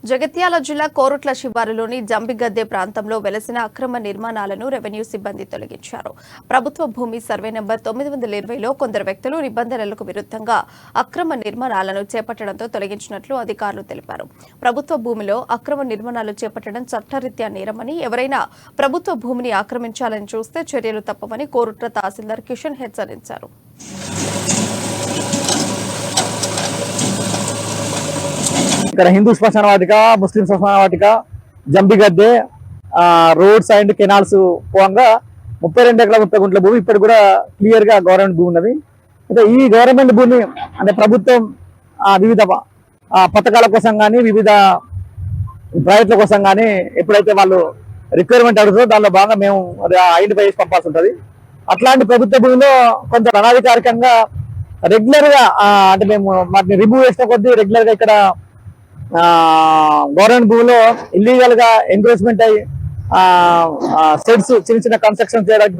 జగిత్యాల జిల్లా కోరుట్ల శివారులోని జంబిగద్దె ప్రాంతంలో వెలసిన అక్రమ నిర్మాణాలను రెవెన్యూ సిబ్బంది తొలగించారు. ప్రభుత్వ భూమి సర్వే నంబర్ 920లో కొందరు వ్యక్తులు నిబంధనలకు విరుద్ధంగా అక్రమ నిర్మాణాలను చేపట్టడంతో తొలగించినట్లు అధికారులు తెలిపారు. ప్రభుత్వ భూమిలో అక్రమ నిర్మాణాలు చేపట్టడం చట్టరీత్యా నేరమని, ఎవరైనా ప్రభుత్వ భూమిని ఆక్రమించాలని చూస్తే చర్యలు తప్పవని కోరుట్ల తహసీల్దార్ కిషన్ హెచ్చరించారు. ఇక్కడ హిందూ శ్మశాన వాటిక, ముస్లిం శ్మశాన వాటిక, జంబిగద్దె, రోడ్స్ అండ్ కెనాల్స్ పోగా 32 ఎకరాల 30 గుంటల భూమి ఇప్పటికి కూడా క్లియర్ గా గవర్నమెంట్ భూమి ఉన్నది. అయితే ఈ గవర్నమెంట్ భూమి అంటే ప్రభుత్వం వివిధ పథకాల కోసం కానీ వివిధ ప్రాజెక్టుల కోసం కానీ ఎప్పుడైతే వాళ్ళు రిక్వైర్మెంట్ అడుగుతారో దానిలో భాగంగా మేము అది ఐడెంటిఫై చేసి పంపాల్సి ఉంటుంది. అట్లాంటి ప్రభుత్వ భూమిలో కొంచెం అనధికారికంగా రెగ్యులర్ గా అంటే మేము వాటిని రిమూవ్ చేసిన కొద్దీ రెగ్యులర్ గా ఇక్కడ గవర్నమెంట్ భూమిలో ఇల్లీగల్ గా ఎంక్రోచ్మెంట్ అయ్యి సెట్స్ చిన్న చిన్న కన్స్ట్రక్షన్ చేయడానికి